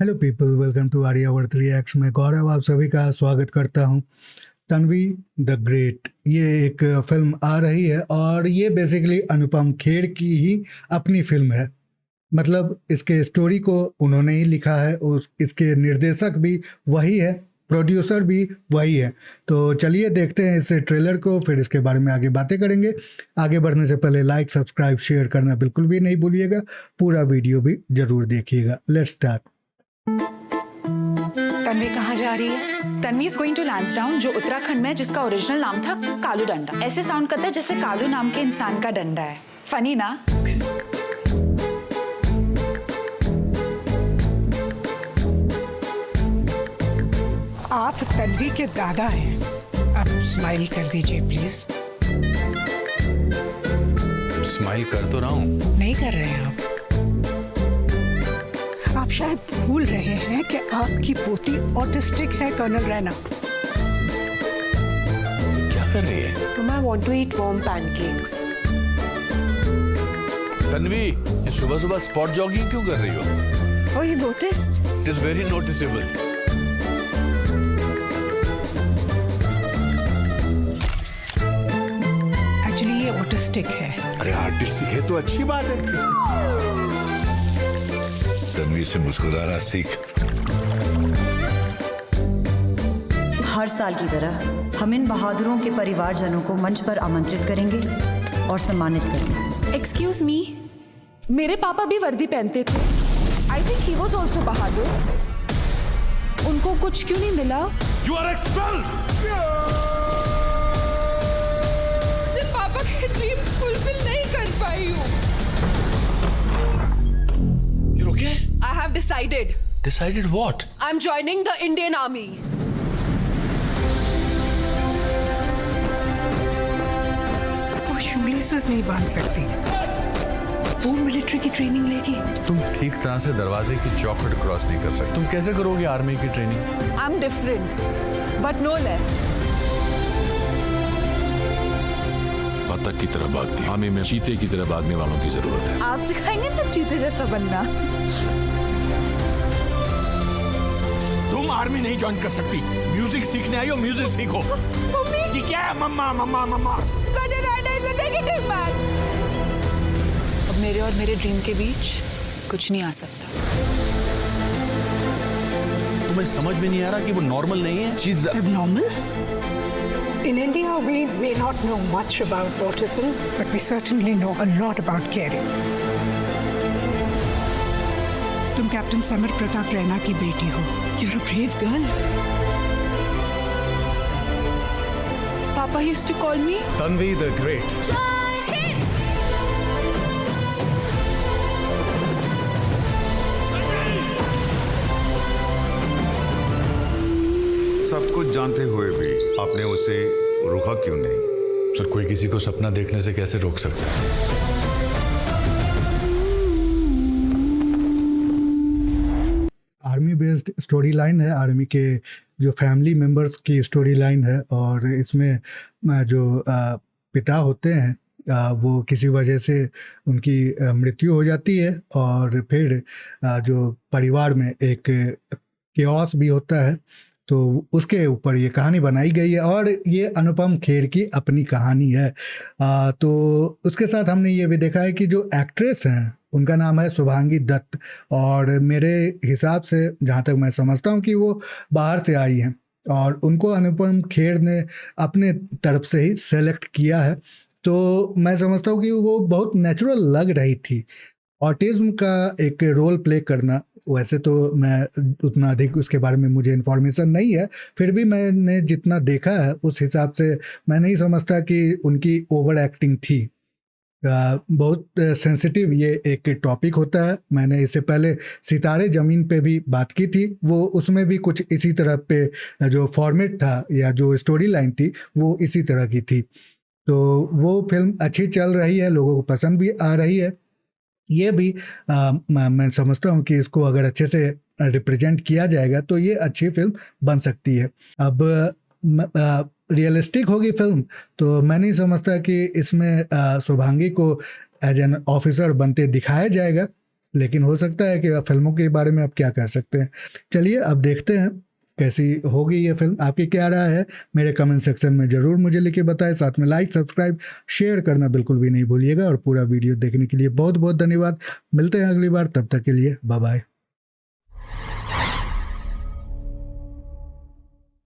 Hello people, welcome to Aryavarta reacts. मैं गौरव आप सभी का स्वागत करता हूं। तन्वी द ग्रेट, ये एक फिल्म आ रही है और ये बेसिकली अनुपम खेर की ही अपनी फिल्म है। मतलब इसके स्टोरी को उन्होंने ही लिखा है, उस इसके निर्देशक भी वही है, प्रोड्यूसर भी वही है। तो चलिए देखते हैं इस ट्रेलर को, फिर इसके बारे में आगे बातें करेंगे। आगे बढ़ने से पहले लाइक, सब्सक्राइब, शेयर करना बिल्कुल भी नहीं भूलिएगा। पूरा वीडियो भी जरूर देखिएगा। Let's start. तन्वी कहाँ जा रही है? Tanvi is going to Lansdowne, जो उत्तराखंड में है, जिसका ओरिजिनल नाम था कालू डंडा। ऐसे साउंड करता है जैसे कालू नाम के इंसान का डंडा है। फनी ना? आप तन्वी के दादा हैं। अब स्माइल कर दीजिए प्लीज। स्माइल कर तो रहा हूँ। नहीं कर रहे हैं आप शायद भूल रहे हैं कि आपकी पोती ऑटिस्टिक है कर्नल रैना। क्या कर रही है? Mama, I want to eat warm pancakes. Tanvi, ये सुबह सुबह स्पॉट जॉगिंग क्यों कर रही हो? Oh, you noticed? It is very noticeable. Actually ये ऑटिस्टिक है। अरे आर्टिस्टिक है तो अच्छी बात है। तन्वी से मुस्कुराना सीख। हर साल की तरह हम इन बहादुरों के परिवारजनों को मंच पर आमंत्रित करेंगे और सम्मानित करेंगे। एक्सक्यूज मी, मेरे पापा भी वर्दी पहनते थे। I think he was also बहादुर। उनको कुछ क्यों नहीं मिला? You are expelled. पापा के ड्रीम्स फुलफिल नहीं कर पाई हूँ। You okay? I have decided. Decided what? I'm joining the Indian Army. वो शूलेसेस नहीं बांध सकती। वो मिलिट्री की ट्रेनिंग लेगी। तुम ठीक तरह से दरवाजे की चौखट क्रॉस नहीं कर सकते। तुम कैसे करोगे आर्मी की training? I'm different, but no less. बतख की तरह भागती, आर्मी में चीते की तरह भागने वालों की जरूरत है। आप सिखाएंगे तो चीते जैसा बनना। तुम आर्मी नहीं ज्वाइन कर सकती। म्यूजिक सीखने आई हो, म्यूजिक सीखो। ये क्या है? मम्मा मम्मा मम्मा। अब मेरे और मेरे ड्रीम के बीच कुछ नहीं आ सकता। तुम्हें समझ में नहीं आ रहा कि वो नॉर्मल नहीं है? चीज Abnormal? In India, we may not know much about autism, but we certainly know a lot about caring. तुम कैप्टन समर प्रताप रैना की बेटी हो। You're a brave girl. Papa used to call me Tanvi the great. सब कुछ जानते हुए भी आपने उसे रोका क्यों नहीं? सर, कोई किसी को सपना देखने से कैसे रोक सकता है? आर्मी बेस्ड स्टोरी लाइन है, आर्मी के जो फैमिली मेम्बर्स की स्टोरी लाइन है। और इसमें जो पिता होते हैं वो किसी वजह से उनकी मृत्यु हो जाती है और फिर जो परिवार में एक केओस भी होता है, तो उसके ऊपर ये कहानी बनाई गई है और ये अनुपम खेर की अपनी कहानी है। तो उसके साथ हमने ये भी देखा है कि जो एक्ट्रेस हैं उनका नाम है शुभांगी दत्त, और मेरे हिसाब से जहाँ तक मैं समझता हूँ कि वो बाहर से आई हैं और उनको अनुपम खेर ने अपने तरफ से ही सेलेक्ट किया है। तो मैं समझता हूँ कि वो बहुत नेचुरल लग रही थी। ऑटिज्म का एक रोल प्ले करना, वैसे तो मैं उतना अधिक उसके बारे में मुझे इन्फॉर्मेशन नहीं है, फिर भी मैंने जितना देखा है उस हिसाब से मैं नहीं समझता कि उनकी ओवर एक्टिंग थी। बहुत सेंसिटिव ये एक टॉपिक होता है। मैंने इससे पहले सितारे ज़मीन पे भी बात की थी, वो उसमें भी कुछ इसी तरह पे जो फॉर्मेट था या जो स्टोरी लाइन थी वो इसी तरह की थी। तो वो फिल्म अच्छी चल रही है, लोगों को पसंद भी आ रही है। ये भी मैं समझता हूँ कि इसको अगर अच्छे से रिप्रेजेंट किया जाएगा तो ये अच्छी फिल्म बन सकती है। अब रियलिस्टिक होगी फिल्म तो मैं नहीं समझता कि इसमें शुभांगी को एज एन ऑफिसर बनते दिखाया जाएगा। लेकिन हो सकता है कि फिल्मों के बारे में आप क्या कह सकते हैं। चलिए अब देखते हैं कैसी होगी ये फिल्म। आपकी क्या राय है मेरे कमेंट सेक्शन में ज़रूर मुझे लिख के बताएं। साथ में लाइक, सब्सक्राइब, शेयर करना बिल्कुल भी नहीं भूलिएगा। और पूरा वीडियो देखने के लिए बहुत बहुत धन्यवाद। मिलते हैं अगली बार, तब तक के लिए बाय बाय।